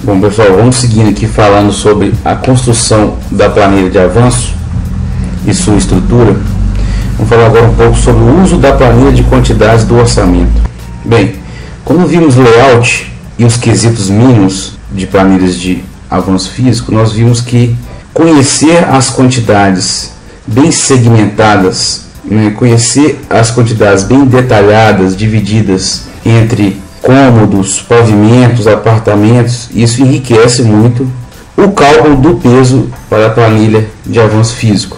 Bom, pessoal, vamos seguindo aqui falando sobre a construção da planilha de avanço e sua estrutura. Vamos falar agora um pouco sobre o uso da planilha de quantidades do orçamento. Bem, quando vimos layout e os quesitos mínimos de planilhas de avanço físico, nós vimos que conhecer as quantidades bem segmentadas, conhecer as quantidades bem detalhadas, divididas entre cômodos, pavimentos, apartamentos, isso enriquece muito o cálculo do peso para a planilha de avanço físico.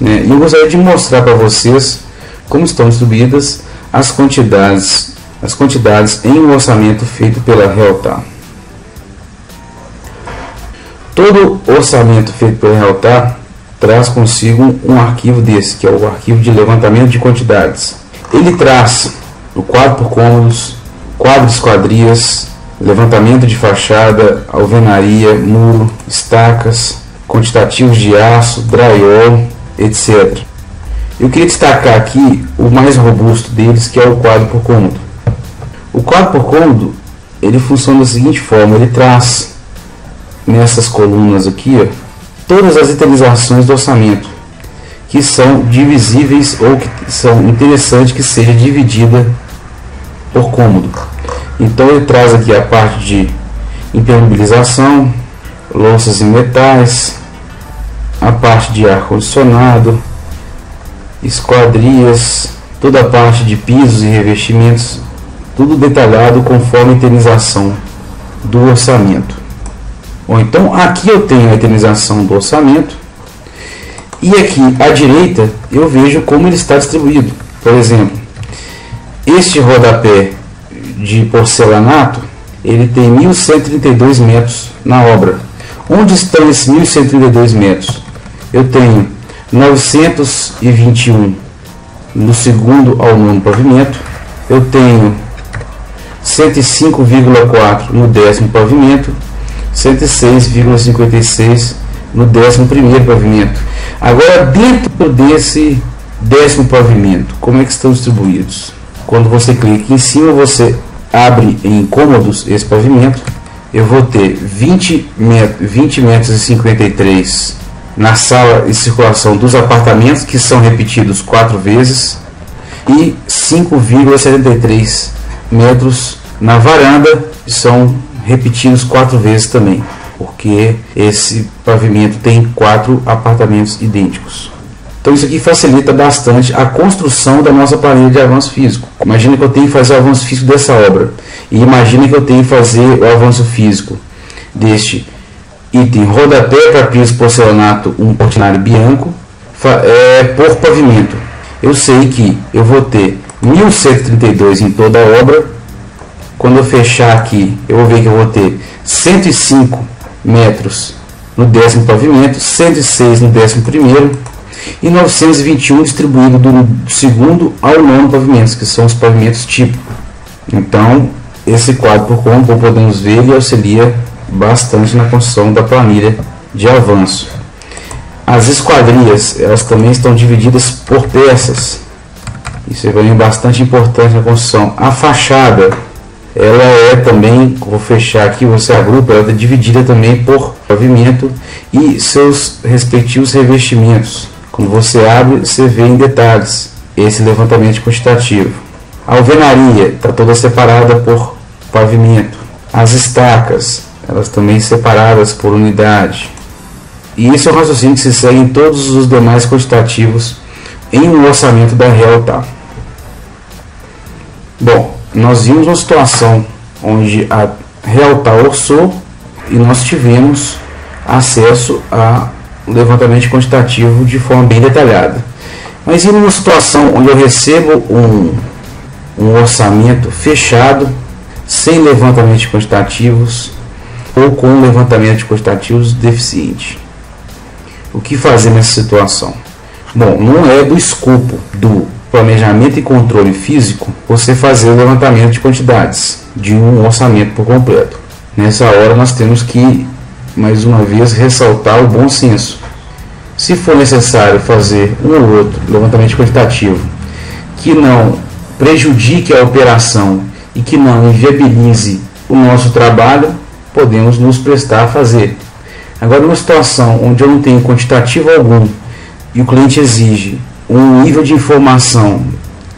E eu gostaria de mostrar para vocês como estão distribuídas as quantidades em um orçamento feito pela Realtar. Todo orçamento feito pela Realtar traz consigo um arquivo desse, que é o arquivo de levantamento de quantidades. Ele traz o quadro por cômodos, quadro esquadrias, levantamento de fachada, alvenaria, muro, estacas, quantitativos de aço, drywall, etc. Eu queria destacar aqui o mais robusto deles, que é o quadro por cômodo. O quadro por cômodo, ele funciona da seguinte forma: ele traz nessas colunas aqui, todas as itemizações do orçamento que são divisíveis ou que são interessantes que seja dividida por cômodo. Então ele traz aqui a parte de impermeabilização, louças e metais, a parte de ar-condicionado, esquadrias, toda a parte de pisos e revestimentos, tudo detalhado conforme a itemização do orçamento. Bom, então aqui eu tenho a itemização do orçamento e aqui à direita eu vejo como ele está distribuído. Por exemplo, este rodapé de porcelanato, ele tem 1.132 metros na obra. Onde estão esses 1.132 metros? Eu tenho 921 no segundo ao nono pavimento, eu tenho 105,4 no décimo pavimento, 106,56 no 11º pavimento. Agora, dentro desse décimo pavimento, como é que estão distribuídos? Quando você clica em cima, você abre em cômodos esse pavimento. Eu vou ter 20 metros e 53 na sala de circulação dos apartamentos, que são repetidos 4 vezes, e 5,73 metros na varanda, que são repetidos 4 vezes também, porque esse pavimento tem 4 apartamentos idênticos. Então isso aqui facilita bastante a construção da nossa planilha de avanço físico. Imagina que eu tenho que fazer o avanço físico dessa obra, e imagina que eu tenho que fazer o avanço físico deste item rodapé para piso porcelanato, um portinari bianco, por pavimento. Eu sei que eu vou ter 1.132 em toda a obra. Quando eu fechar aqui, eu vou ver que eu vou ter 105 metros no décimo pavimento, 106 no 11º e 921 distribuído do segundo ao nono pavimentos, que são os pavimentos tipo. Então, esse quadro por cômodo, como podemos ver, ele auxilia bastante na construção da planilha de avanço. As esquadrias, elas também estão divididas por peças. Isso é bastante importante na construção. A fachada, ela é também, vou fechar aqui, você agrupa, ela é dividida também por pavimento e seus respectivos revestimentos. Quando você abre, você vê em detalhes esse levantamento quantitativo. A alvenaria está toda separada por pavimento. As estacas, elas também separadas por unidade. E esse é o raciocínio que se segue em todos os demais quantitativos em um orçamento da Realtar. Bom, nós vimos uma situação onde a Realtar orçou e nós tivemos acesso a levantamento quantitativo de forma bem detalhada. Mas em uma situação onde eu recebo um orçamento fechado, sem levantamento de quantitativos ou com levantamento de quantitativos deficiente, o que fazer nessa situação? Bom, não é do escopo do planejamento e controle físico você fazer o levantamento de quantidades de um orçamento por completo. Nessa hora nós temos que, mais uma vez, ressaltar o bom senso. Se for necessário fazer um ou outro levantamento quantitativo que não prejudique a operação e que não inviabilize o nosso trabalho, podemos nos prestar a fazer. Agora, numa situação onde eu não tenho quantitativo algum e o cliente exige um nível de informação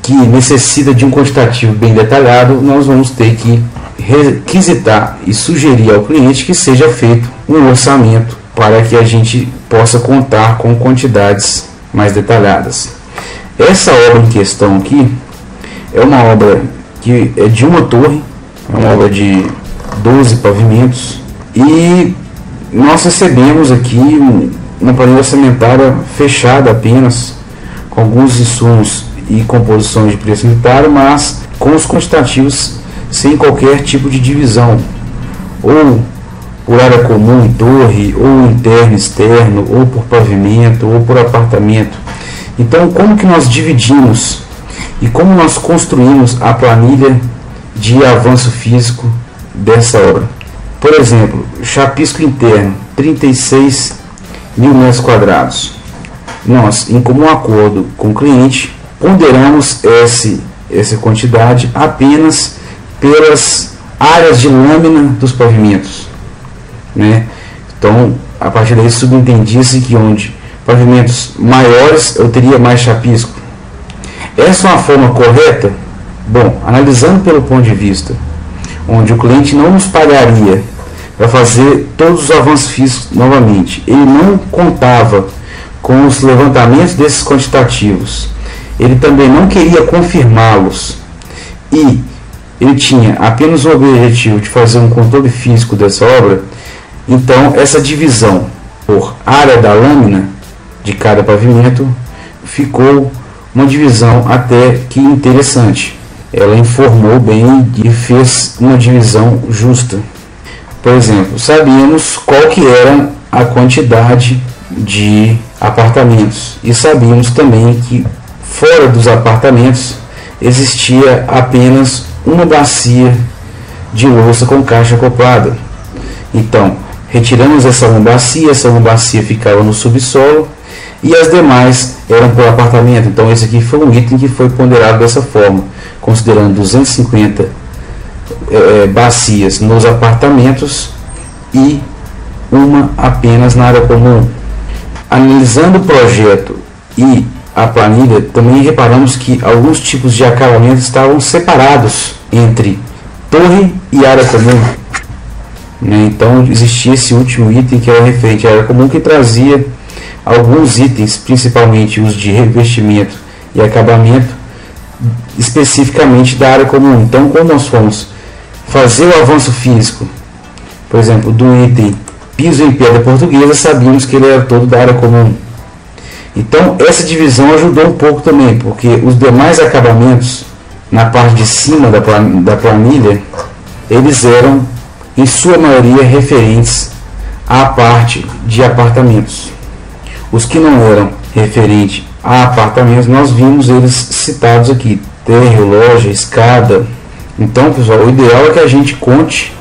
que necessita de um quantitativo bem detalhado, nós vamos ter que requisitar e sugerir ao cliente que seja feito um orçamento para que a gente possa contar com quantidades mais detalhadas. Essa obra em questão aqui é uma obra que é de uma torre, é uma obra de 12 pavimentos, e nós recebemos aqui uma planilha orçamentária fechada apenas, com alguns insumos e composições de preço unitário, mas com os quantitativos sem qualquer tipo de divisão, ou por área comum e torre, ou interno e externo, ou por pavimento, ou por apartamento. Então, como que nós dividimos e como nós construímos a planilha de avanço físico dessa obra? Por exemplo, chapisco interno, 36 mil metros quadrados. Nós, em comum acordo com o cliente, ponderamos essa quantidade apenas pelas áreas de lâmina dos pavimentos, né? Então, a partir daí subentendia-se que onde pavimentos maiores eu teria mais chapisco. Essa é uma forma correta? Bom, analisando pelo ponto de vista onde o cliente não nos pagaria para fazer todos os avanços físicos novamente, ele não contava com os levantamentos desses quantitativos, ele também não queria confirmá-los, e ele tinha apenas o objetivo de fazer um controle físico dessa obra. Então, essa divisão por área da lâmina de cada pavimento ficou uma divisão até que interessante. Ela informou bem e fez uma divisão justa. Por exemplo, sabíamos qual que era a quantidade de apartamentos e sabíamos também que fora dos apartamentos existia apenas uma bacia de louça com caixa acoplada. Então, retiramos essa uma bacia ficava no subsolo e as demais eram por apartamento. Então, esse aqui foi um item que foi ponderado dessa forma, considerando 250 bacias nos apartamentos e uma apenas na área comum. Analisando o projeto e a planilha, também reparamos que alguns tipos de acabamento estavam separados entre torre e área comum, né? Então existia esse último item que era referente à área comum, que trazia alguns itens, principalmente os de revestimento e acabamento, especificamente da área comum. Então, quando nós fomos fazer o avanço físico, por exemplo, do item piso em pedra portuguesa, sabíamos que ele era todo da área comum. Então, essa divisão ajudou um pouco também, porque os demais acabamentos na parte de cima da planilha, eles eram, em sua maioria, referentes à parte de apartamentos. Os que não eram referentes a apartamentos, nós vimos eles citados aqui: térreo, loja, escada. Então, pessoal, o ideal é que a gente conte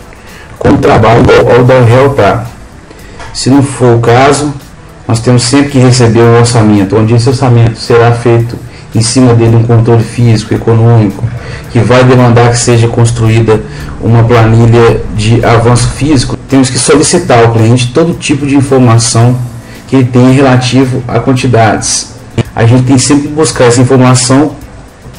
com o trabalho ao da Realtar. Se não for o caso, nós temos sempre que receber um orçamento, onde esse orçamento será feito em cima dele um controle físico, econômico, que vai demandar que seja construída uma planilha de avanço físico. Temos que solicitar ao cliente todo tipo de informação que ele tem relativo a quantidades. A gente tem sempre que buscar essa informação,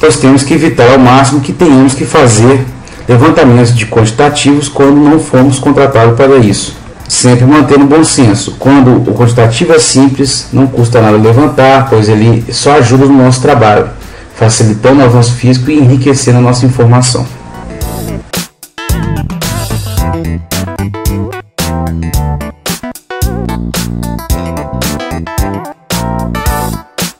nós temos que evitar ao máximo que tenhamos que fazer levantamentos de quantitativos quando não fomos contratados para isso. Sempre mantendo bom senso. Quando o quantitativo é simples, não custa nada levantar, pois ele só ajuda no nosso trabalho, facilitando o avanço físico e enriquecendo a nossa informação.